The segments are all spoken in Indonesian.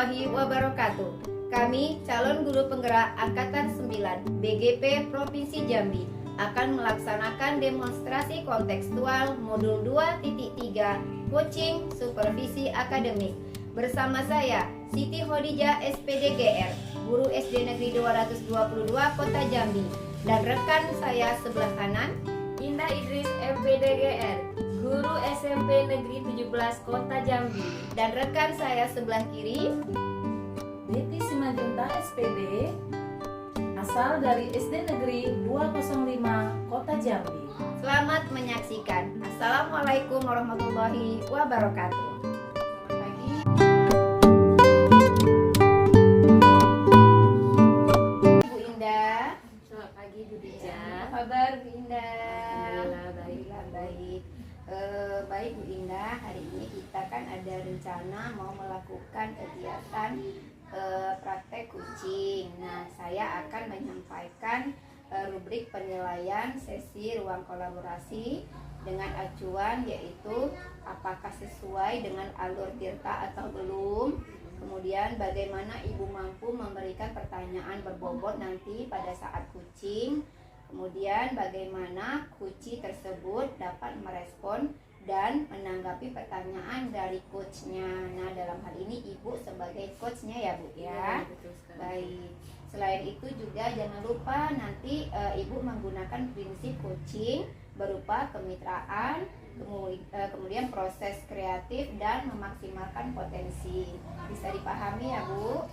warahmatullahi wabarakatuh. Kami calon guru penggerak Angkatan 9 BGP Provinsi Jambi akan melaksanakan demonstrasi kontekstual modul 2.3 coaching supervisi akademik. Bersama saya Siti Khadijah SPDGR, guru SD Negeri 222 Kota Jambi, dan rekan saya sebelah kanan Indah Idris MPDGR, guru SMP Negeri 17 Kota Jambi, dan rekan saya sebelah kiri Niti Simajunta SPD, asal dari SD Negeri 205 Kota Jambi. Selamat menyaksikan. Assalamualaikum warahmatullahi wabarakatuh. Selamat pagi. Bu Indah. Selamat pagi Bu Dija. Apa kabar Bu Indah? Alhamdulillah baik. Baik. Baik Bu Indah, hari ini kita kan ada rencana mau melakukan kegiatan praktek kucing. Nah, saya akan menyampaikan rubrik penilaian sesi ruang kolaborasi dengan acuan yaitu apakah sesuai dengan alur tirta atau belum. Kemudian bagaimana ibu mampu memberikan pertanyaan berbobot nanti pada saat kucing. Kemudian bagaimana kucing tersebut dapat merespon dan menanggapi pertanyaan dari coachnya. Nah, dalam hal ini ibu sebagai coachnya ya Bu ya. Betul sekali. Baik. Selain itu juga jangan lupa nanti ibu menggunakan prinsip coaching berupa kemitraan, kemudian proses kreatif dan memaksimalkan potensi. Bisa dipahami ya Bu?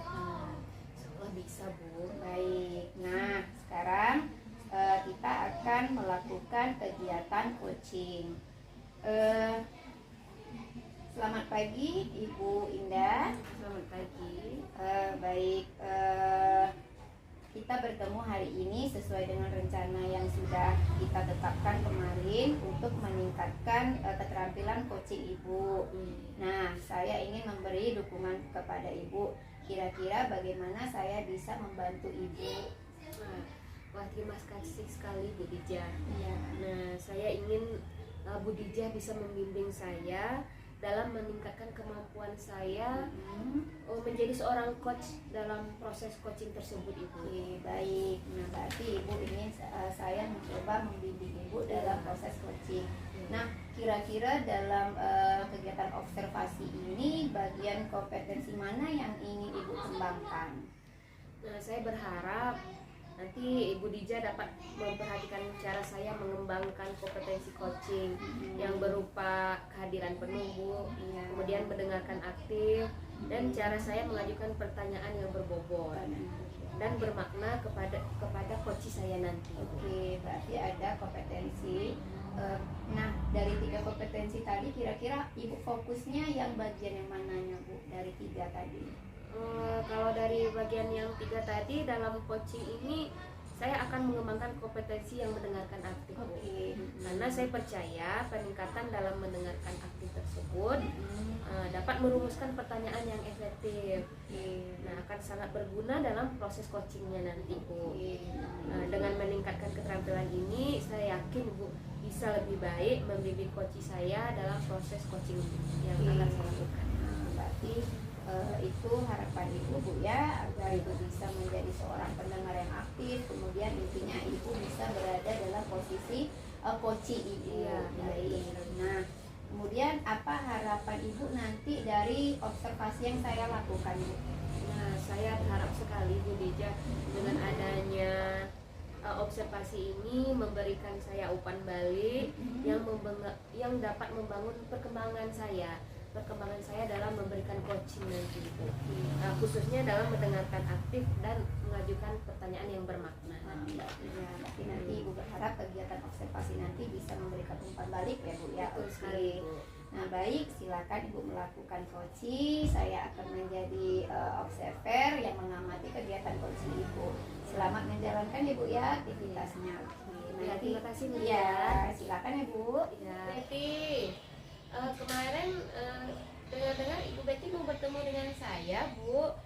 Seolah bisa Bu. Baik. Nah, sekarang kita akan melakukan kegiatan coaching. Selamat pagi Ibu Indah. Selamat pagi. Baik, kita bertemu hari ini sesuai dengan rencana yang sudah kita tetapkan kemarin untuk meningkatkan keterampilan coaching Ibu. Nah, saya ingin memberi dukungan kepada Ibu. Kira-kira bagaimana saya bisa membantu Ibu? Wah, terima kasih sekali Bu Dija. Iya. Nah, saya ingin Bu Dija bisa membimbing saya dalam meningkatkan kemampuan saya menjadi seorang coach dalam proses coaching tersebut Ibu. Oke, baik. Nah, berarti Ibu ingin saya mencoba membimbing Ibu dalam proses coaching. Nah, kira-kira dalam kegiatan observasi ini bagian kompetensi mana yang ingin Ibu kembangkan? Nah, saya berharap nanti Ibu Dija dapat memperhatikan cara saya mengembangkan kompetensi coaching yang berupa kehadiran penuh Bu, kemudian mendengarkan aktif, dan cara saya mengajukan pertanyaan yang berbobot dan bermakna kepada coach saya nanti. Oke, berarti ada kompetensi. Nah, dari 3 kompetensi tadi kira-kira Ibu fokusnya yang bagian yang mananya Bu dari 3 tadi? Kalau dari bagian yang 3 tadi, dalam coaching ini saya akan mengembangkan kompetensi yang mendengarkan aktif Bu. Oke. Karena saya percaya peningkatan dalam mendengarkan aktif tersebut dapat merumuskan pertanyaan yang efektif. Nah, akan sangat berguna dalam proses coachingnya nanti Bu. Dengan meningkatkan keterampilan ini, saya yakin Bu bisa lebih baik membimbing coach saya dalam proses coaching yang akan saya lakukan. Berarti itu harapan Ibu Bu ya, agar Ibu bisa menjadi seorang pendengar yang aktif, kemudian intinya Ibu bisa berada dalam posisi coaching Ibu. Iya, baik. Nah, kemudian apa harapan Ibu nanti dari observasi yang saya lakukan Bu? Nah, saya berharap sekali Bu Dija dengan adanya observasi ini memberikan saya umpan balik yang dapat membangun perkembangan saya dalam memberikan coaching nanti Bu. Khususnya dalam mendengarkan aktif dan mengajukan pertanyaan yang bermakna nanti. Berarti nanti Ibu berharap kegiatan observasi nanti bisa memberikan umpan balik ya Bu ya. Betul sekali Bu. Nah, baik, silakan Ibu melakukan coaching. Saya akan menjadi observer yang mengamati kegiatan coaching Ibu. Selamat menjalankan Ibu ya aktivitasnya. Ya, terima kasih Bu. Ya, silakan ya Bu. Ya. Betty, kemarin dengar-dengar Ibu Betty mau bertemu dengan saya Bu.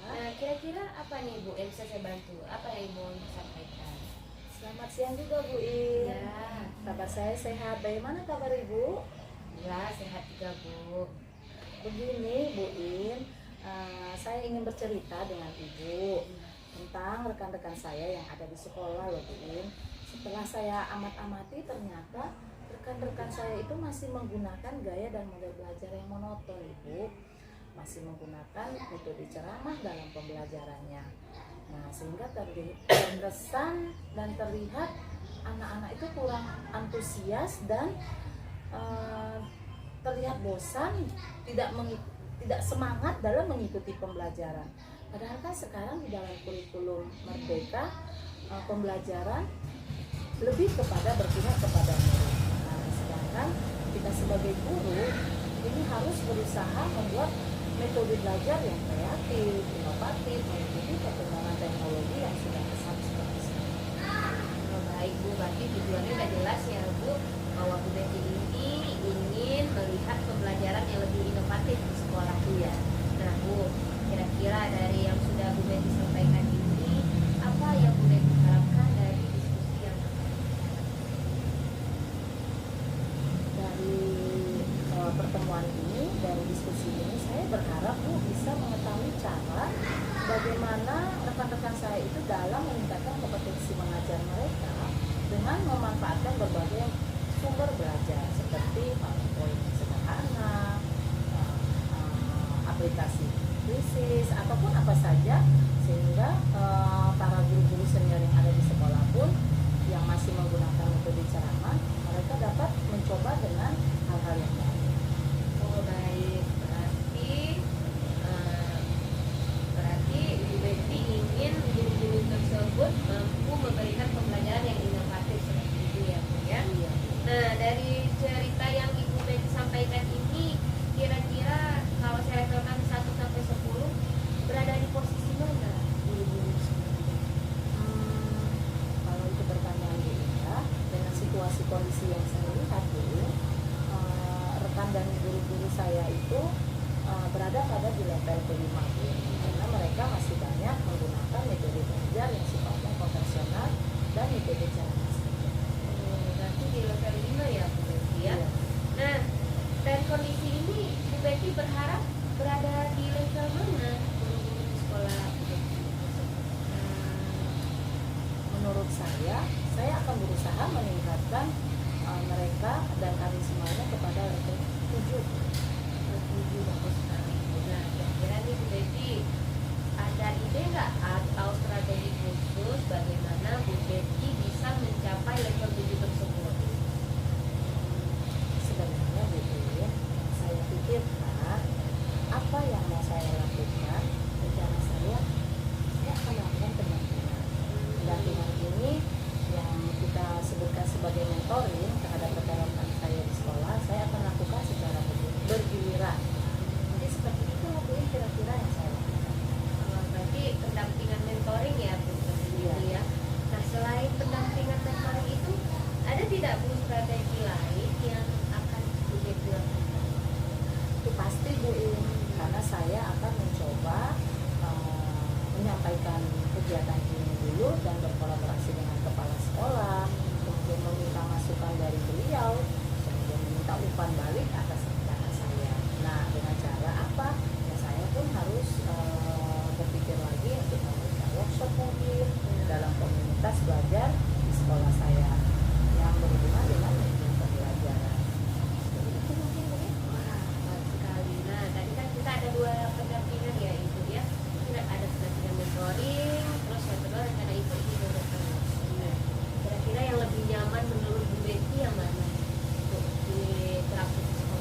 Nah, kira-kira apa nih Bu yang bisa saya bantu? Apa yang Ibu mau sampaikan? Selamat siang juga Bu In. Ya, Kabar saya sehat. Bagaimana kabar Ibu? ya sehat juga Bu. Begini Bu In, Saya ingin bercerita dengan Ibu tentang rekan-rekan saya yang ada di sekolah loh Bu In. Setelah saya amat-amati ternyata rekan-rekan saya itu masih menggunakan gaya dan model belajar yang monoton Ibu. Masih menggunakan metode ceramah dalam pembelajarannya. Nah, sehingga terkesan dan terlihat anak-anak itu kurang antusias dan terlihat bosan, tidak semangat dalam mengikuti pembelajaran. Padahal kan sekarang di dalam kurikulum Merdeka pembelajaran lebih kepada berpihak kepada murid. Nah, sedangkan kita sebagai guru ini harus berusaha membuat metode belajar yang kreatif, inovatif, mengikuti perkembangan teknologi yang sudah pesat seperti sekarang. Oh, baik Bu, berarti tujuannya udah jelas ya Bu, bahwa Bu Betty ini ingin melihat pembelajaran yang lebih inovatif di sekolah Bu ya. Nah Bu, kira-kira dari yang sudah Bu Betty sampaikan ini, apa yang Bu Betty harapkan dari diskusi yang akan Dari pertemuan ini, dari diskusi ini, saya berharap Bu bisa mengetahui cara bagaimana rekan-rekan saya itu dalam meningkatkan kompetensi mengajar mereka dengan memanfaatkan berbagai sumber belajar seperti PowerPoint sederhana, aplikasi krisis ataupun apa saja, sehingga para guru-guru senior yang ada di sekolah pun yang masih menggunakan metode ceramah, mereka dapat mencoba dengan hal-hal yang baru. Oh baik, berarti Bu Betty ingin guru-guru tersebut mampu memberikan pembelajaran yang inovatif seperti itu ya Bu ya. Iya. Nah dari cerita yang Ibu Betty sampaikan ini, kira-kira kalau saya levelkan 1 sampai 10 berada di posisi mana guru-guru sebenarnya? Kalau itu pertanyaan Bu Indah, dengan situasi kondisi yang saya lihat dulu, rekan dan guru-guru saya itu berada pada di level kelima Bu, karena mereka masih banyak menggunakan metode belajar yang sifatnya konvensional dan metode ceramah saja. Berarti di level 5 ya Bu Betty ya. Iya. Nah dari kondisi ini Bu Betty berharap berada di level mana guru-guru di sekolah Bu Betty? Menurut saya akan berusaha meningkatkan mereka dan kami semuanya kepada level 7. Tujuh bagus sekali. Nah kira-kira nih Bu Betty ada ide nggak atau strategi khusus bagaimana Bu Betty bisa mencapai level 7 tersebut? Sebenarnya Bu In, saya pikirkan apa yang mau saya lakukan, rencana saya akan melakukan pendampingan. Pendampingan ini yang kita sebutkan sebagai mentoring terhadap rekan-rekan saya di sekolah, saya akan lakukan secara bergiliran. Jadi seperti itu Bu In, kira-kira yang saya lakukan. Berarti pendampingan mentoring ya Bu Betty ya. Nah selain pendampingan mentoring itu ada tidak Bu strategi lain yang akan Bu Betty lakukan? Itu pasti Bu In, karena saya akan mencoba menyampaikan kegiatan ini dulu dan berkolaborasi dengan kepala sekolah, kemudian meminta masukan dari beliau, kemudian meminta umpan balik atas rencana saya. Nah, dengan cara apa? Ya, saya pun harus berpikir lagi untuk memberikan workshop mungkin dalam komunitas belajar di sekolah saya yang berhubungan dengan media pembelajaran. Jadi itu mungkin Bu In. Wah, bagus sekali. Nah, tadi kan kita ada 2 pendampingan ya Ibu ya. Kita ada pendampingan mentoring, terus yang kedua rencana Ibu ini memberikan workshop. Nah, kira-kira yang lebih nyaman menurut Bu Betty yang mana untuk diterapkan di sekolah?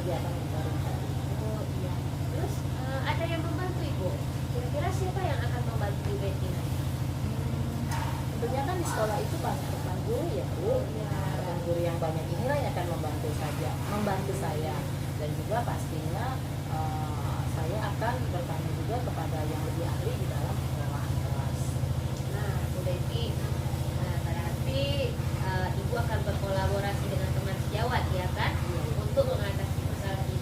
kegiatan mentoring tadi. Oh iya. Terus ada yang membantu Ibu? Kira-kira siapa yang akan membantu Bu Betty nanti? Tentunya kan di sekolah itu banyak rekan guru ya Bu. Rekan guru yang banyak inilah yang akan membantu saya, dan juga pastinya saya akan bertanya juga kepada yang lebih ahli di dalam pengelolaan kelas. Nah, Bu Betty, berarti Ibu akan berkolaborasi dengan teman sejawat ya kan, untuk mengatasi masalah ini.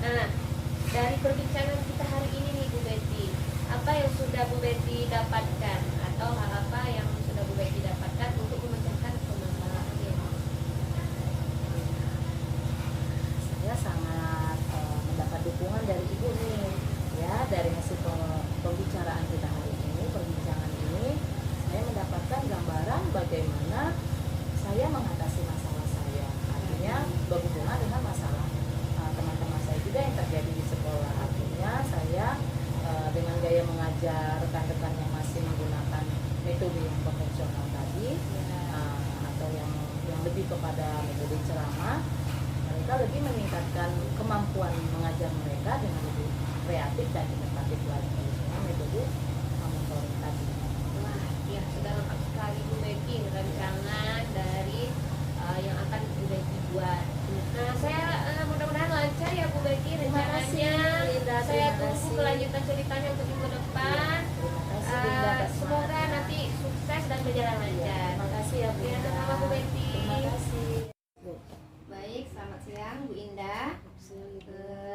Nah, dari perbincangan kita hari ini nih Bu Betty, apa yang sudah Bu Betty dapatkan atau hal apa yang sudah Bu Betty dapatkan untuk memecahkan permasalahan ini? Saya sangat mendapat dukungan dari Ibu nih ya, dari hasil pembicaraan kita hari ini, perbincangan ini saya mendapatkan gambaran bagaimana saya mengatasi masalah saya, artinya berhubungan dengan masalah teman-teman saya juga yang terjadi di sekolah. Artinya saya dengan gaya mengajar rekan-rekan yang masih menggunakan metode yang konvensional tadi, atau yang lebih kepada metode ceramah, mereka lebih meningkatkan kemampuan mengajar mereka dengan lebih kreatif dan inovatif lagi dengan metode mentoring tadi. Wah, ya sudah lengkap sekali Bu Betty rancangan dari yang akan Bu Betty buat. Nah, saya mudah-mudahan lancar ya Bu Betty Terima kasih, rencananya. Linda. Saya Terima tunggu kasih. kelanjutan ceritanya untuk minggu depan. Terima kasih Linda atas Semoga semangatnya. nanti sukses dan berjalan lancar. Terima kasih ya Bu Ya, Indah. sama-sama Bu Betty. Terima kasih. Baik, selamat siang Bu Indah.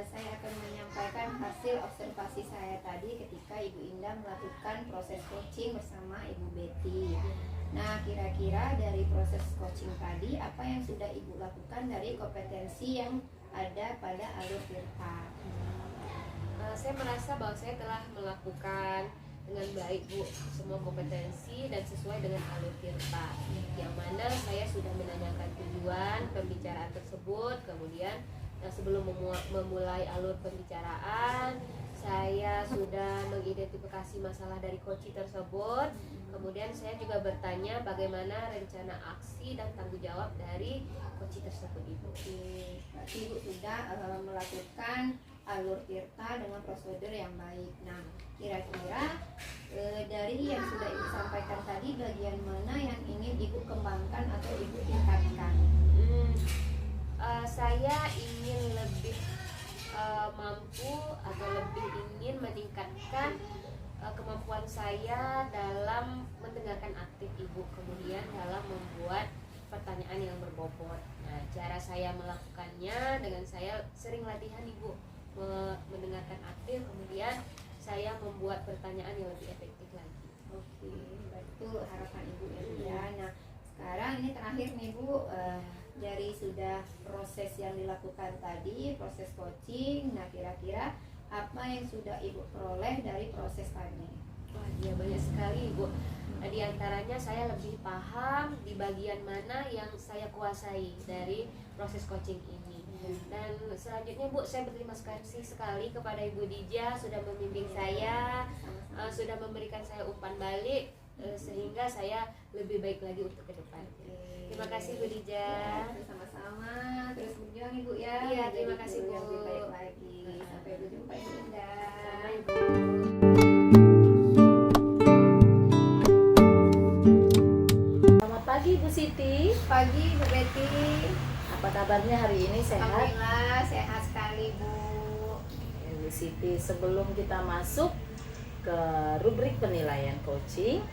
Saya akan menyampaikan hasil observasi saya tadi ketika Ibu Indah melakukan proses coaching bersama Ibu Betty. Nah, kira-kira dari proses coaching tadi, apa yang sudah Ibu lakukan dari kompetensi yang ada pada alur Tirta? Saya merasa bahwa saya telah melakukan dengan baik Bu semua kompetensi dan sesuai dengan alur Tirta, yang mana saya sudah menanyakan tujuan pembicaraan tersebut. Kemudian sebelum memulai alur pembicaraan, saya sudah mengidentifikasi masalah dari coach tersebut. Kemudian saya juga bertanya bagaimana rencana aksi dan tanggung jawab dari coach tersebut Ibu. Berarti Ibu sudah melakukan alur Tirta dengan prosedur yang baik. Nah, kira-kira dari yang sudah Ibu sampaikan tadi, bagian mana yang ingin Ibu kembangkan atau Ibu tingkatkan? Saya ingin lebih mampu atau lebih ingin meningkatkan kemampuan saya dalam mendengarkan aktif Ibu, kemudian dalam membuat pertanyaan yang berbobot. Nah, cara saya melakukannya dengan saya sering latihan Ibu mendengarkan aktif, kemudian saya membuat pertanyaan yang lebih efektif lagi. Oke, itu harapan Ibu ya Bu ya. Nah, sekarang ini terakhir nih Bu, dari sudah proses yang dilakukan tadi, proses coaching. Nah, kira-kira apa yang sudah Ibu peroleh dari proses tadi? Wah, iya banyak sekali Ibu. Di antaranya saya lebih paham di bagian mana yang saya kuasai dari proses coaching ini. Dan selanjutnya Bu, saya berterima kasih sekali kepada Ibu Dija sudah membimbing saya, sudah memberikan saya umpan balik, sehingga saya lebih baik lagi untuk ke depan. Terima kasih Bu Dija. Ya, sama-sama, terus berjuang Ibu ya. Iya, terima Menjadi kasih, guru Bu. yang lebih baik lagi. Sampai berjumpa Ibu Indah. Sama Ibu. Selamat pagi Bu Siti. Pagi Bu Betty. Apa kabarnya hari ini, sehat? Alhamdulillah sehat sekali Bu. Bu Siti, sebelum kita masuk ke rubrik penilaian coaching,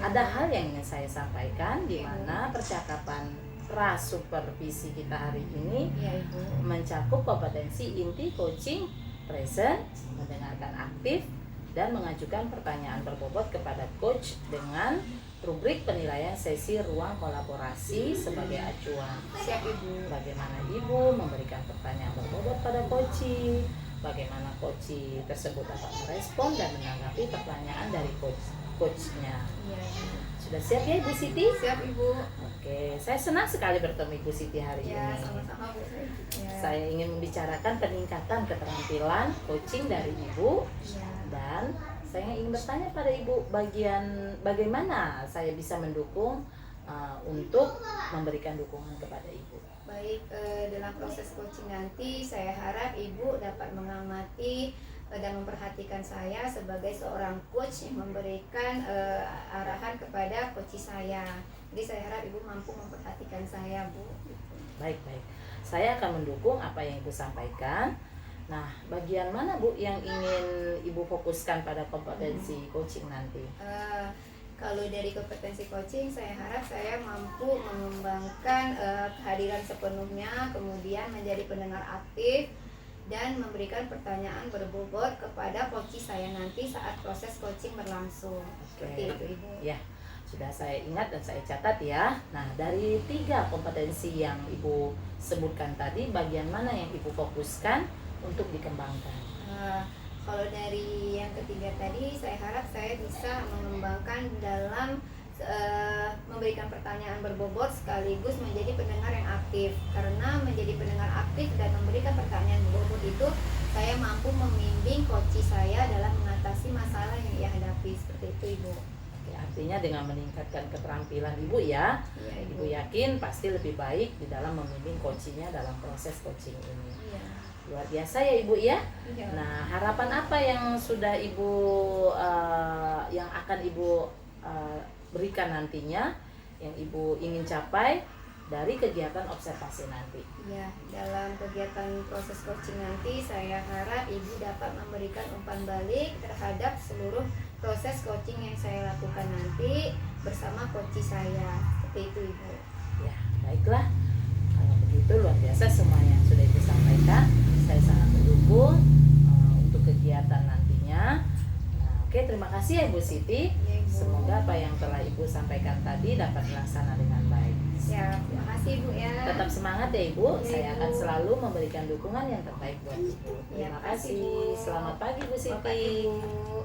ada hal yang ingin saya sampaikan, di mana percakapan pra-supervisi kita hari ini Iya Ibu. mencakup kompetensi inti coaching, present, mendengarkan aktif, dan mengajukan pertanyaan berbobot kepada coach dengan rubrik penilaian sesi ruang kolaborasi sebagai acuan. Siap Ibu. Bagaimana Ibu memberikan pertanyaan berbobot pada coach, bagaimana coach tersebut dapat merespon dan menanggapi pertanyaan dari coachnya. Iya Ibu. Sudah siap ya Ibu Siti? Siap Ibu. Oke, saya senang sekali bertemu Ibu Siti hari Ya, ini. sama-sama Bu. Ya. Saya ingin membicarakan peningkatan keterampilan coaching dari Ibu, Ya. dan saya ingin bertanya pada Ibu bagaimana saya bisa mendukung untuk memberikan dukungan kepada Ibu. Baik, dalam proses coaching nanti saya harap Ibu dapat mengamati dan memperhatikan saya sebagai seorang coach yang memberikan arahan kepada coach saya. Jadi saya harap Ibu mampu memperhatikan saya, Bu. Baik. Saya akan mendukung apa yang Ibu sampaikan. Nah, bagian mana Bu yang ingin Ibu fokuskan pada kompetensi coaching nanti? Kalau dari kompetensi coaching, saya harap saya mampu mengembangkan kehadiran sepenuhnya, kemudian menjadi pendengar aktif, dan memberikan pertanyaan berbobot kepada coach saya nanti saat proses coaching berlangsung. Seperti itu, Ibu. Ya, sudah saya ingat dan saya catat ya. Nah, dari 3 kompetensi yang Ibu sebutkan tadi, bagian mana yang Ibu fokuskan untuk dikembangkan? Kalau dari yang ketiga tadi, saya harap saya bisa mengembangkan dalam memberikan pertanyaan berbobot sekaligus menjadi pendengar yang aktif. Karena menjadi pendengar aktif dan memberikan pertanyaan berbobot itu, saya mampu membimbing coach saya dalam mengatasi masalah yang ia hadapi. Seperti itu, Ibu. Oke, artinya dengan meningkatkan keterampilan Ibu ya, Iya, Ibu yakin pasti lebih baik di dalam membimbing coachingnya dalam proses coaching ini. Iya. Luar biasa ya Ibu ya. Iya. Nah, harapan apa yang sudah Ibu yang akan Ibu berikan nantinya, yang Ibu ingin capai dari kegiatan observasi nanti? Ya, dalam kegiatan proses coaching nanti saya harap Ibu dapat memberikan umpan balik terhadap seluruh proses coaching yang saya lakukan nanti bersama coach saya. Seperti itu, Ibu. Ya, baiklah. Kalau begitu luar biasa semua yang sudah Ibu sampaikan. Saya sangat mendukung untuk kegiatan nantinya. Nah, oke, terima kasih ya Ibu Siti. Ya, Ibu. Semoga apa yang telah Ibu sampaikan tadi dapat dilaksanakan dengan baik. Siap, terima kasih Bu ya. Tetap semangat ya Ibu. Ya, Saya Ibu. akan selalu memberikan dukungan yang terbaik buat Ibu. Ya, Terima kasih, kasih. Bu. Selamat pagi Bu Selamat Siti. pagi, Bu.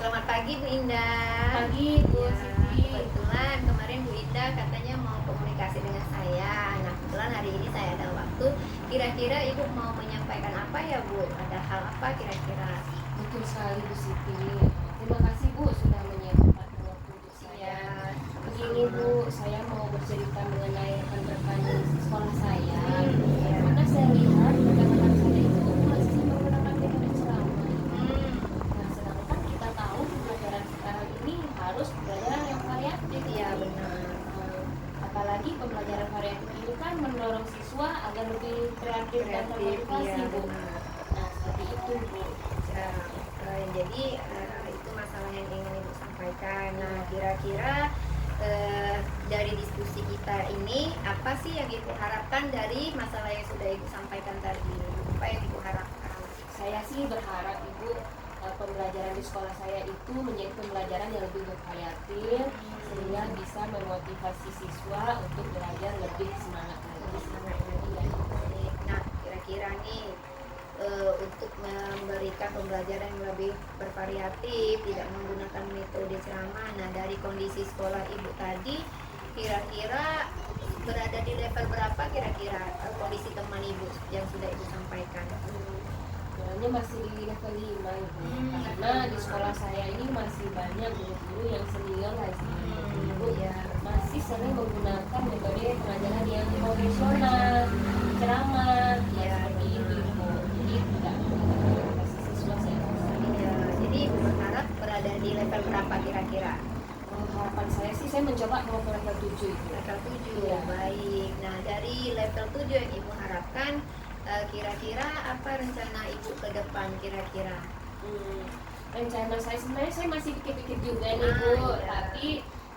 Selamat pagi Bu Indah. Pagi, Bu Ya, Siti. kebetulan kemarin Bu Indah katanya mau komunikasi dengan saya. Nah, kebetulan hari ini saya ada waktu. Kira-kira Ibu mau menyampaikan apa ya Bu? Ada hal apa kira-kira? Betul sekali Bu Siti. Terima kasih Bu sudah menyempatkan waktu untuk saya. Begini Bu, saya mau bercerita mengenai rekan-rekan sekolah saya. Ya. Karena saya lihat rekan-rekan saya itu masih menggunakan metode ceramah. Nah, sedangkan kita tahu pelajaran sekarang ini harus pembelajaran yang variatif. Iya, benar. Apalagi pembelajaran variatif ini kan mendorong siswa agar lebih kreatif dan termotivasi iya, Bu. benar. Nah, seperti itu Bu. Jadi itu masalah yang ingin Ibu sampaikan. Nah, kira-kira dari diskusi kita ini apa sih yang Ibu harapkan dari masalah yang sudah Ibu sampaikan tadi? Apa yang Ibu harapkan? Saya sih berharap Ibu pembelajaran di sekolah saya itu menjadi pembelajaran yang lebih bervariatif sehingga bisa memotivasi siswa untuk belajar lebih semangat lagi. Nah, kira-kira nih untuk memberikan pembelajaran yang lebih bervariatif, tidak menggunakan metode ceramah. Nah, dari kondisi sekolah Ibu tadi, kira-kira berada di level berapa kira-kira kondisi teman Ibu yang sudah Ibu sampaikan? Sebenarnya masih di level 5 Ibu. Karena di sekolah saya ini masih banyak guru-guru yang senior lagi. Ibu ya. masih sering menggunakan metode pengajaran yang konvensional, ceramah, ya seperti itu Ibu. Jadi tidak motivasi siswa saya rasa. Ya, jadi Ibu berharap berada di level berapa kira-kira? Harapan saya sih saya mencoba mau ke level 7 Ibu. Level 7, Iya. baik. Nah, dari level 7 yang Ibu harapkan, kira-kira apa rencana Ibu ke depan kira-kira? Rencana saya sebenarnya saya masih pikir-pikir juga nih Bu, iya. tapi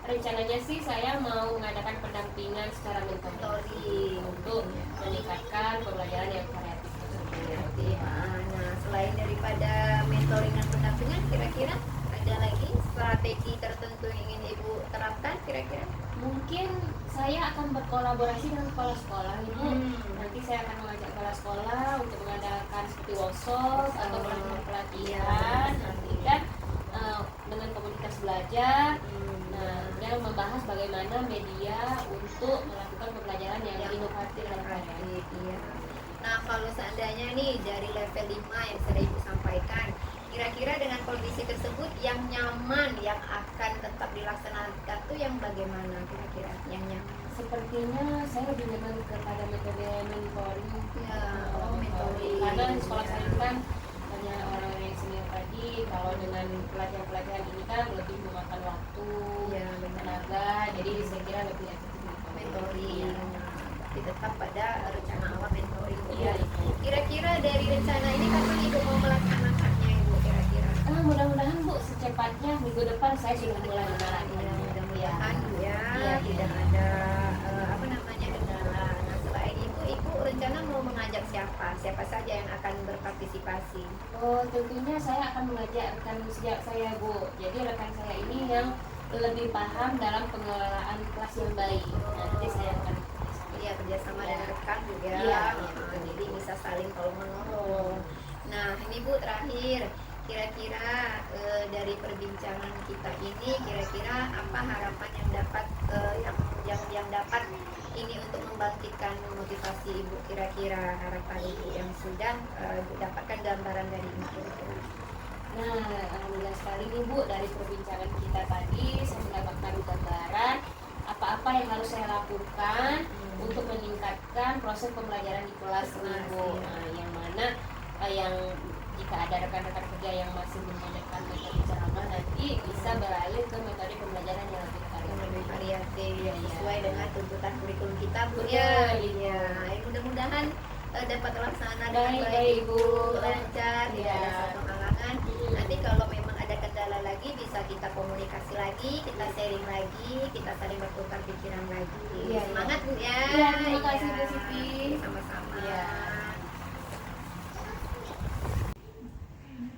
rencananya sih saya mau mengadakan pendampingan secara mentoring untuk meningkatkan pembelajaran yang variatif tersebut. Kreatif. Nah, selain daripada mentoring dan pendampingan, kira-kira ada lagi strategi tertentu yang ingin Ibu terapkan kira-kira? Mungkin saya akan berkolaborasi dengan kepala-sekolah Ibu. Nanti saya akan mengajak kepala sekolah untuk mengadakan seperti workshop atau pelatihan nanti kan dengan komunitas belajar. Nah, yang membahas bagaimana media untuk melakukan pembelajaran yang inovatif dan variatif. Iya. Nah, kalau seandainya nih dari level 5 yang sudah Ibu sampaikan, Kira-kira dengan kondisi tersebut yang nyaman yang akan tetap dilaksanakan tuh yang bagaimana kira-kira yang nyaman? Sepertinya saya lebih nyaman kepada metode mentoring. Ya, mentoring. Karena di sekolah saya itu kan banyak orang yang senior tadi. Kalau dengan pelajaran-pelajaran ini kan lebih memakan waktu, Ya, benar. tenaga. Jadi saya kira lebih efektif Mentoring. Iya. Tapi tetap pada rencana awal mentoring. Iya, itu. Kira-kira dari rencana ini kapan Ibu mau melaksanakannya Ibu kira-kira? Mudah-mudahan Bu secepatnya minggu depan saya sudah mulai menerapkan. Ya, mudah-mudahan Bu ya, Iya, tidak iya. ada apa namanya kendala. Nah, selain itu Ibu rencana mau mengajak siapa? Siapa saja yang akan berpartisipasi? Oh, tentunya saya akan mengajak rekan sejak saya Bu. Jadi rekan saya ini yang lebih paham dalam pengelolaan kelas yang baik. Nanti saya akan Iya, kerjasama Iya. dengan rekan juga. Iya, Nah, jadi bisa saling tolong menolong. Nah, ini Bu terakhir, kira-kira dari perbincangan kita ini, kira-kira apa harapan yang dapat yang dapat ini untuk membangkitkan motivasi Ibu, kira-kira harapan Ibu yang sudah dapatkan gambaran dari ini kira-kira. Nah, alhamdulillah sekali nih Bu, dari perbincangan kita tadi saya mendapatkan gambaran apa-apa yang harus saya lakukan untuk meningkatkan proses pembelajaran di kelas nih Bu. Nah, yang mana yang jika ada rekan-rekan kerja yang masih menggunakan metode ceramah nanti bisa beralih ke metode pembelajaran yang lebih Yang lebih variatif. variatif Iya. sesuai dengan tuntutan kurikulum kita Bu Betul, ya. Ibu. Iya, mudah-mudahan dapat terlaksana dengan Baik, baik baik, Ibu, Bu. lancar, tidak ada Iya. satu halangan. Nanti kalau memang ada kendala lagi bisa kita komunikasi lagi, kita sharing lagi, kita saling bertukar pikiran lagi. Iya, Semangat Bu ya. Iya, terima kasih, Bu Iya, Siti. sama-sama. Iya.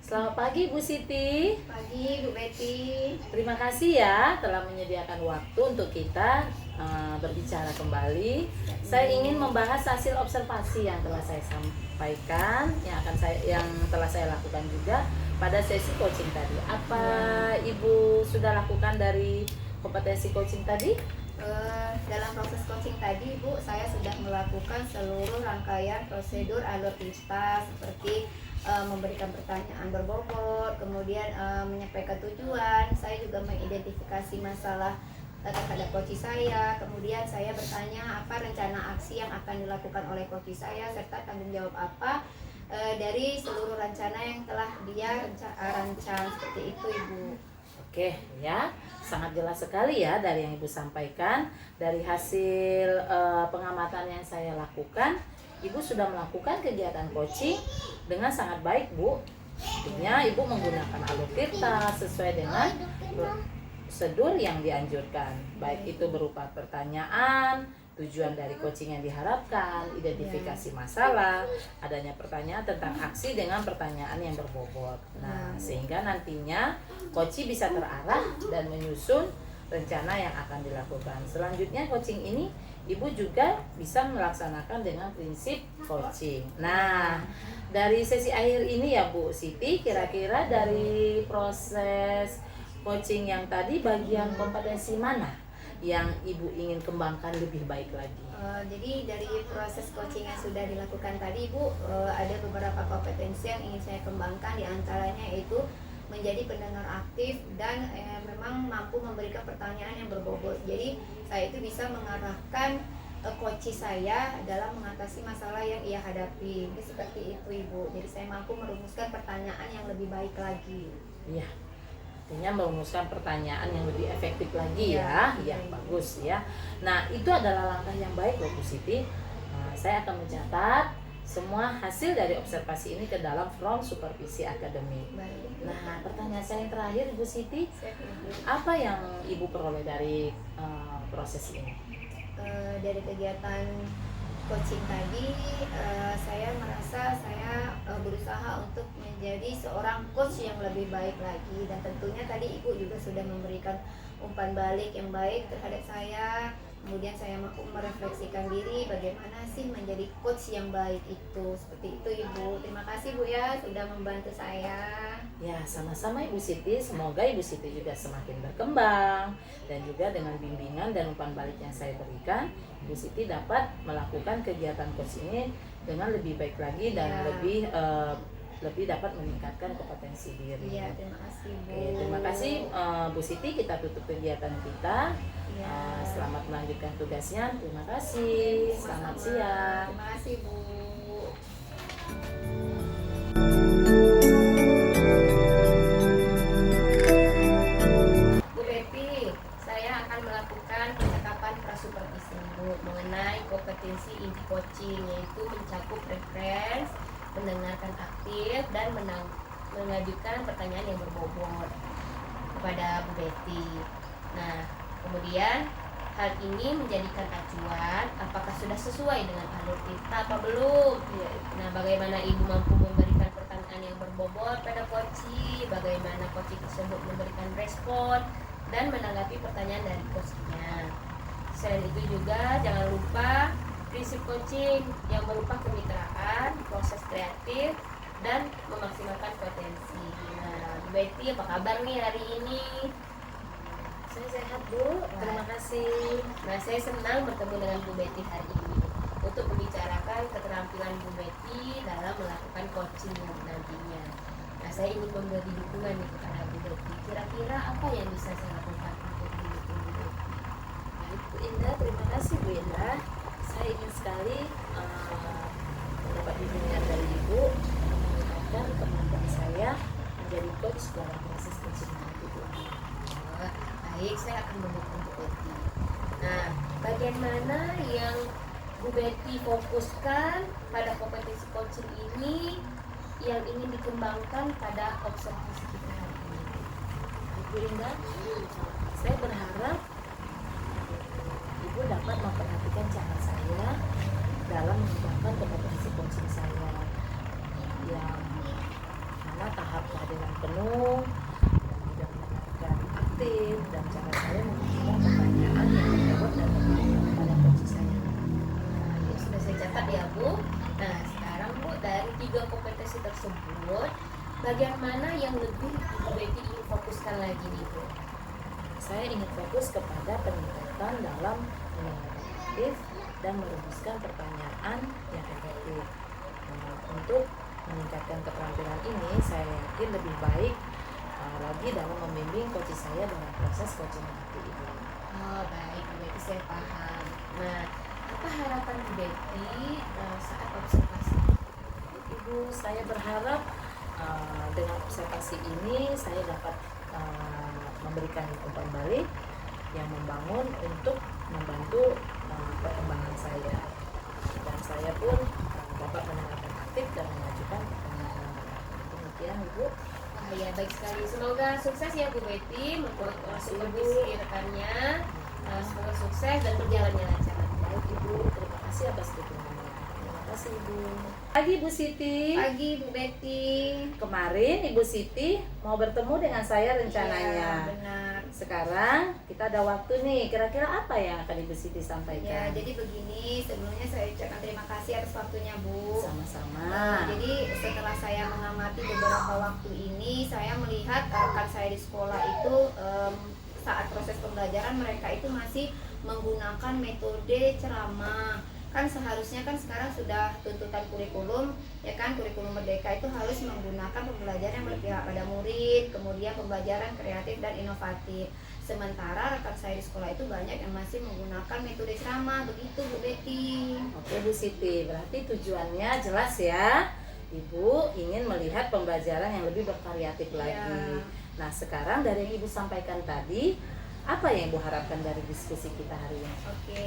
Selamat pagi Bu Siti. Pagi Bu Betty. Terima kasih ya telah menyediakan waktu untuk kita berbicara kembali. Saya ingin membahas hasil observasi yang telah saya sampaikan, yang telah saya lakukan juga pada sesi coaching tadi. Apa Ibu sudah lakukan dari kompetensi coaching tadi? Dalam proses coaching tadi Bu, saya sudah melakukan seluruh rangkaian prosedur alur kita seperti memberikan pertanyaan berbobot, kemudian menyampaikan tujuan. Saya juga mengidentifikasi masalah terhadap coach saya, kemudian saya bertanya apa rencana aksi yang akan dilakukan oleh coach saya serta tanggung jawab apa dari seluruh rencana yang telah dia rancang, seperti itu Ibu. Oke ya, sangat jelas sekali ya dari yang Ibu sampaikan. Dari hasil pengamatan yang saya lakukan, Ibu sudah melakukan kegiatan coaching dengan sangat baik Bu. Artinya Ibu menggunakan alur kita sesuai dengan prosedur yang dianjurkan. Baik itu berupa pertanyaan, tujuan dari coaching yang diharapkan, identifikasi masalah, adanya pertanyaan tentang aksi dengan pertanyaan yang berbobot. Nah, sehingga nantinya coaching bisa terarah dan menyusun rencana yang akan dilakukan. Selanjutnya coaching ini Ibu juga bisa melaksanakan dengan prinsip coaching. Nah, dari sesi akhir ini ya Bu Siti, kira-kira dari proses coaching yang tadi bagian kompetensi mana yang Ibu ingin kembangkan lebih baik lagi? Jadi dari proses coaching yang sudah dilakukan tadi Bu, ada beberapa kompetensi yang ingin saya kembangkan, diantaranya yaitu menjadi pendengar aktif dan memang mampu memberikan pertanyaan yang berbobot. Jadi saya itu bisa mengarahkan coach saya dalam mengatasi masalah yang ia hadapi. Jadi seperti itu Ibu. Jadi saya mampu merumuskan pertanyaan yang lebih baik lagi. Iya, artinya merumuskan pertanyaan yang lebih efektif lagi ya. Ya, bagus ya. Nah, itu adalah langkah yang baik loh Bu Siti. Saya akan mencatat semua hasil dari observasi ini ke dalam front supervisi akademik. Baik. Nah, pertanyaan saya yang terakhir Bu Siti, Siap, Ibu. apa yang Ibu peroleh dari proses ini? Dari kegiatan coaching tadi, saya merasa saya berusaha untuk menjadi seorang coach yang lebih baik lagi, dan tentunya tadi Ibu juga sudah memberikan umpan balik yang baik terhadap saya. Kemudian saya mampu merefleksikan diri bagaimana sih menjadi coach yang baik itu. Seperti itu Ibu. Terima kasih Bu ya sudah membantu saya. Ya, sama-sama Ibu Siti. Semoga Ibu Siti juga semakin berkembang, dan juga dengan bimbingan dan umpan balik yang saya berikan, Ibu Siti dapat melakukan kegiatan coach ini dengan lebih baik lagi dan lebih lebih dapat meningkatkan kompetensi diri. Iya, terima kasih Bu. Oke, terima kasih Bu Siti, kita tutup kegiatan kita. Iya. Selamat melanjutkan tugasnya. Terima kasih. Selamat siang. Terima kasih Bu. Bu Betty, saya akan melakukan percakapan prasupervisi Bu mengenai kompetensi inti coaching, yaitu mencakup reference, mendengarkan aktif, dan mengajukan pertanyaan yang berbobot kepada Bu Betty. Nah, kemudian hal ini menjadikan acuan apakah sudah sesuai dengan alur kita apa belum. Nah, bagaimana ibu mampu memberikan pertanyaan yang berbobot pada coaching, bagaimana coaching tersebut memberikan respon dan menanggapi pertanyaan dari coachingnya. Selain itu juga jangan lupa prinsip coaching yang berupa kemitraan, proses kreatif, dan memaksimalkan potensi. Nah, Bu Betty, apa kabar nih hari ini? Saya sehat Bu, terima kasih. Nah, saya senang bertemu dengan Bu Betty hari ini untuk membicarakan keterampilan Bu Betty dalam melakukan coaching yang nantinya. Nah, saya ingin memberi dukungan nih kepada Bu Betty. Kira-kira apa yang bisa saya lakukan untuk mendukung Bu Betty? Baik Bu Indah, terima kasih Bu Indah. Saya ingin sekali mendapat bimbingan dari Ibu untuk meningkatkan kemampuan saya menjadi coach dalam proses coaching nanti Bu. Oh, baik, saya akan mendukung Bu Betty. Nah, bagian mana yang Bu Betty fokuskan pada kompetensi coaching ini yang ingin dikembangkan pada observasi kita hari ini? Bu Indah, saya berharap Ibu dapat memperhatikan cara saya dalam mengembangkan kompetensi coaching saya yang mana tahap kehadiran penuh, dan juga mendengarkan aktif, dan cara saya mengajukan pertanyaan yang menjawab dan bertanya kepada coach saya. Nah, ya sudah saya catat ya Bu. Nah, sekarang Bu, dari 3 kompetensi tersebut, bagian mana yang lebih Bu Betty ingin fokuskan lagi nih Bu? Saya ingin fokus kepada peningkatan dalam mendengarkan aktif dan merumuskan pertanyaan yang efektif. Untuk meningkatkan keterampilan ini, saya yakin lebih baik lagi dalam membimbing coach saya dalam proses coaching nanti ini. Oh, baik Bu Betty, saya paham. Nah, apa harapan Bu Betty saat observasi? Ibu, saya berharap dengan observasi ini saya dapat memberikan umpan balik yang membangun untuk membantu perkembangan saya, dan saya pun dapat mendengarkan aktif dan mengajukan pertanyaan. Demikian Ibu. Ya, baik sekali. Semoga sukses ya Bu Betty membuat supervisi rekannya. Semoga sukses dan berjalannya lancar. Baik Ibu, terima kasih atas dukungannya. Terima kasih Ibu. Pagi Bu Siti. Pagi Bu Betty. Kemarin Ibu Siti mau bertemu dengan saya rencananya. Iya, benar. Sekarang kita ada waktu nih. Kira-kira apa yang akan Ibu Siti Ya, sampaikan? jadi begini, sebelumnya saya ucapkan terima kasih atas waktunya Bu. Sama-sama. Jadi setelah saya mengamati beberapa waktu ini, saya melihat rekan saya di sekolah itu saat proses pembelajaran mereka itu masih menggunakan metode ceramah. Kan seharusnya kan sekarang sudah tuntutan kurikulum, ya kan, kurikulum merdeka itu harus menggunakan pembelajaran yang berpihak pada murid, kemudian pembelajaran kreatif dan inovatif. Sementara rekan saya di sekolah itu banyak yang masih menggunakan metode ceramah, begitu Bu Betty. Oke Bu Siti, berarti tujuannya jelas ya. Ibu ingin melihat pembelajaran yang lebih bervariatif lagi. Nah, sekarang dari yang Ibu sampaikan tadi, apa yang Ibu harapkan dari diskusi kita hari ini? Oke,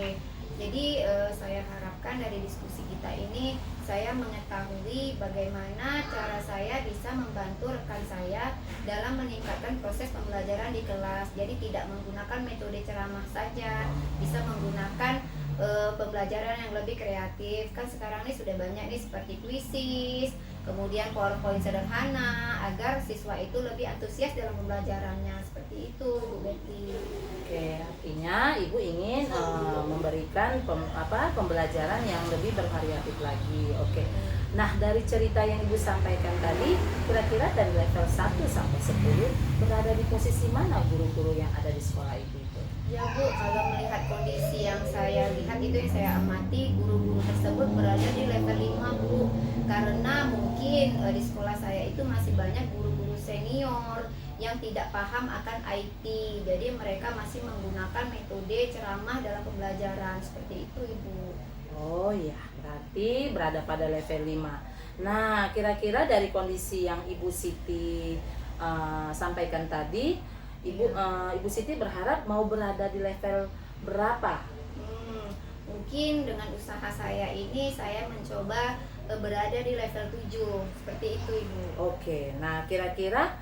jadi saya harapkan dari diskusi kita ini saya mengetahui bagaimana cara saya bisa membantu rekan saya dalam meningkatkan proses pembelajaran di kelas. Jadi tidak menggunakan metode ceramah saja, bisa menggunakan pembelajaran yang lebih kreatif. Kan sekarang ini sudah banyak nih seperti kuisis, kemudian PowerPoint sederhana agar siswa itu lebih antusias dalam pembelajarannya. Seperti itu Bu Betty. Oke, artinya Ibu ingin memberikan pembelajaran yang lebih bervariatif lagi. Oke. Nah, dari cerita yang Ibu sampaikan tadi, kira-kira dari level 1 sampai 10 berada di posisi mana guru-guru yang ada di sekolah Ibu itu? Ya Bu, kalau melihat kondisi yang saya lihat itu, yang saya amati, guru-guru tersebut berada di level 5 Bu. karena mungkin di sekolah saya itu masih banyak guru-guru senior yang tidak paham akan IT. Jadi mereka masih menggunakan metode ceramah dalam pembelajaran seperti itu, Ibu. Oh ya, berarti berada pada level 5. Nah, kira-kira dari kondisi yang Ibu Siti sampaikan tadi, Ibu Siti berharap mau berada di level berapa? Mungkin dengan usaha saya ini saya mencoba berada di level 7 seperti itu, Ibu. Oke, nah kira-kira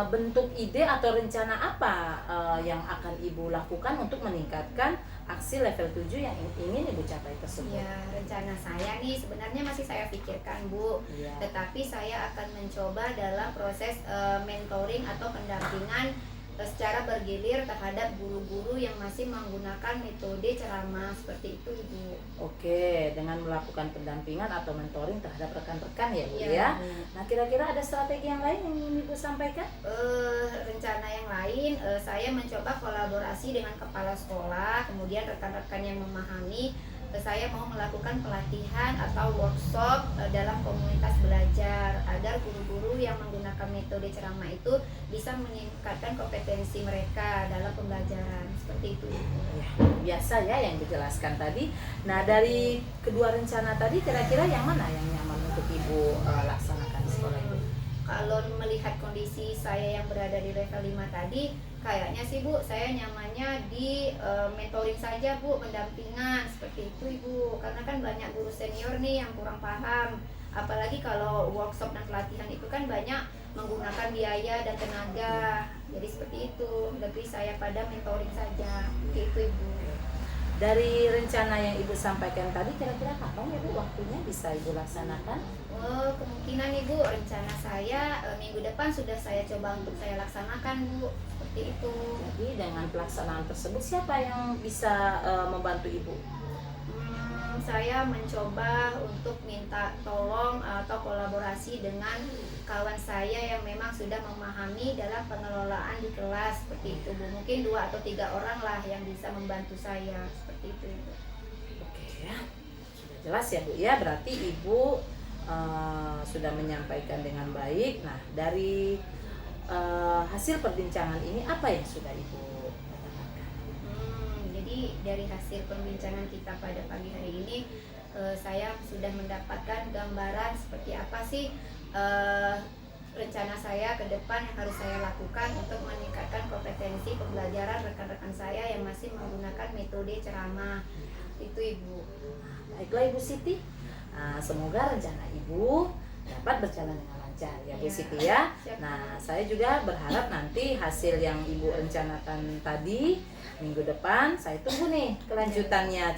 bentuk ide atau rencana apa yang akan Ibu lakukan untuk meningkatkan aksi level 7 yang ingin Ibu capai tersebut? Ya, rencana saya nih sebenarnya masih saya pikirkan, Bu. Ya. Tetapi saya akan mencoba dalam proses mentoring atau pendampingan secara bergilir terhadap guru-guru yang masih menggunakan metode ceramah seperti itu, Ibu. Oke, dengan melakukan pendampingan atau mentoring terhadap rekan-rekan ya, Bu Iya, ya. Bu. Nah, kira-kira ada strategi yang lain yang ingin Ibu sampaikan? Rencana yang lain, saya mencoba kolaborasi dengan kepala sekolah, kemudian rekan-rekan yang memahami. Saya mau melakukan pelatihan atau workshop dalam komunitas belajar agar guru-guru yang menggunakan metode ceramah itu bisa meningkatkan kompetensi mereka dalam pembelajaran seperti itu. Ya, biasa ya yang dijelaskan tadi. Nah, dari kedua rencana tadi kira-kira yang mana yang nyaman untuk Ibu laksanakan di sekolah Ibu? Kalau melihat kondisi saya yang berada di level 5 tadi, kayaknya sih Bu, saya nyamannya di mentoring saja Bu, pendampingan seperti itu Ibu. Karena kan banyak guru senior nih yang kurang paham. Apalagi kalau workshop dan pelatihan itu kan banyak menggunakan biaya dan tenaga. Jadi seperti itu, lebih saya pada mentoring saja. Begitu Ibu. Dari rencana yang Ibu sampaikan tadi kira-kira kapan ya Bu waktunya bisa Ibu laksanakan? Kemungkinan Ibu, rencana saya minggu depan sudah saya coba untuk saya laksanakan Bu, seperti itu. Jadi dengan pelaksanaan tersebut siapa yang bisa membantu Ibu? Saya mencoba untuk minta tolong atau kolaborasi dengan kawan saya yang memang sudah memahami dalam pengelolaan di kelas seperti itu Bu. Mungkin 2 atau 3 orang lah yang bisa membantu saya seperti itu Ibu. Oke ya, sudah jelas ya Bu ya. Berarti Ibu sudah menyampaikan dengan baik. Nah, dari hasil perbincangan ini apa yang sudah Ibu katakan? Jadi dari hasil perbincangan kita pada pagi hari ini, saya sudah mendapatkan gambaran seperti apa sih rencana saya ke depan yang harus saya lakukan untuk meningkatkan kompetensi pembelajaran rekan-rekan saya yang masih menggunakan metode ceramah. Itu Ibu. Baiklah Ibu Siti. Semoga rencana Ibu dapat berjalan dengan lancar ya Bu Ya. Siti ya. Siap. Nah, saya juga berharap nanti hasil yang Ibu rencanakan tadi minggu depan saya tunggu nih kelanjutannya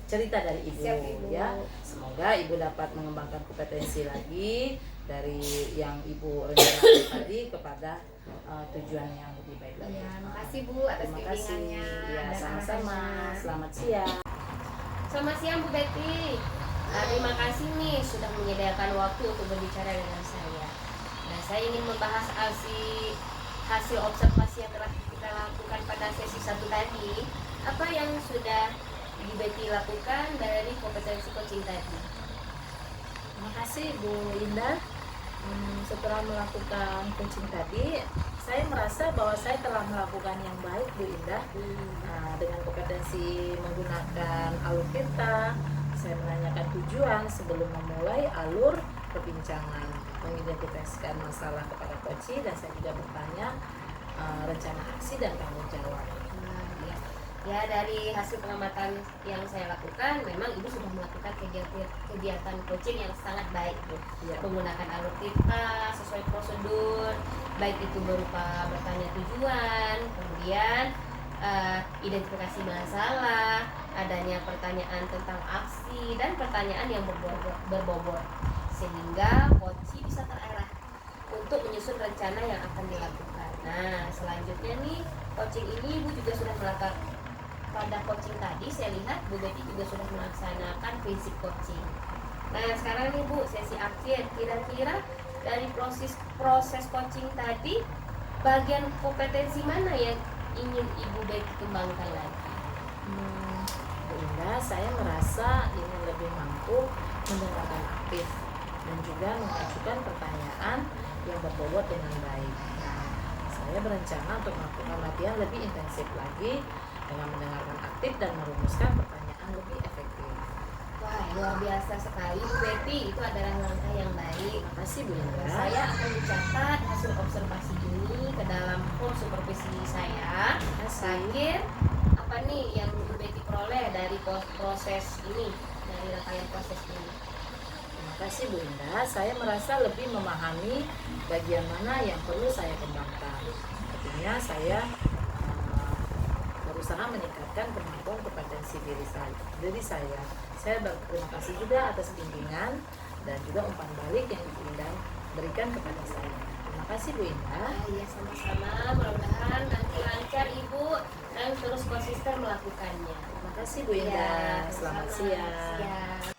cerita dari Ibu. Siap, Ibu. Ya. Semoga Ibu dapat mengembangkan kompetensi lagi dari yang Ibu rencanakan tadi kepada tujuan yang lebih baik lagi. Ya, makasih Bu atas Terima kasih. bimbingannya Ya, dan sama-sama. arahannya. Selamat siang. Selamat siang Bu Betty. Terima kasih nih sudah menyediakan waktu untuk berbicara dengan saya. Nah, saya ingin membahas hasil observasi yang telah kita lakukan pada sesi 1 tadi. Apa yang sudah Ibu Betty lakukan dari kompetensi coaching tadi? Terima kasih Bu Indah. Setelah melakukan coaching tadi, saya merasa bahwa saya telah melakukan yang baik Bu Indah. Dengan kompetensi menggunakan alur peta, saya menanyakan tujuan sebelum memulai alur perbincangan, mengidentifikasikan masalah kepada coach, dan saya juga bertanya rencana aksi dan tanggung jawab. Ya, dari hasil pengamatan yang saya lakukan, memang Ibu sudah melakukan kegiatan coaching yang sangat baik, Bu. Ya. Menggunakan alur pita sesuai prosedur, baik itu berupa bertanya tujuan, kemudian identifikasi masalah, adanya pertanyaan tentang aksi, dan pertanyaan yang berbobot, sehingga coach bisa terarah untuk menyusun rencana yang akan dilakukan. Nah, selanjutnya nih, coaching ini Ibu juga sudah melakukan. Pada coaching tadi saya lihat Bu Betty juga sudah melaksanakan prinsip coaching. Nah, sekarang nih Bu, sesi akhir, kira-kira dari proses coaching tadi, bagian kompetensi mana yang ingin Ibu Betty kembangkan lagi? Bu Indah, saya merasa ingin lebih mampu mendengarkan aktif dan juga mengajukan pertanyaan yang berbobot dengan baik. Nah, saya berencana untuk melakukan latihan lebih intensif lagi dengan mendengarkan aktif dan merumuskan pertanyaan lebih efektif. Wah, luar biasa sekali Bu Betty, itu adalah langkah yang baik. Terima kasih Bu Indra. Saya akan mencatat hasil observasi ini ke dalam form supervisi saya. Terakhir, apa nih yang Bu Betty peroleh dari proses ini, dari rangkaian proses ini? Terima kasih Bu Indah. Saya merasa lebih memahami bagian mana yang perlu saya kembangkan. Artinya saya berusaha meningkatkan kemampuan kompetensi diri saya. Saya berterima kasih juga atas bimbingan dan juga umpan balik yang Ibu Indah berikan kepada saya. Terima kasih Bu Indah. Iya, sama-sama. Mudah-mudahan nanti lancar Ibu dan terus konsisten melakukannya. Terima kasih Bu Indah. Iya, Selamat sama-sama. siang. Siang.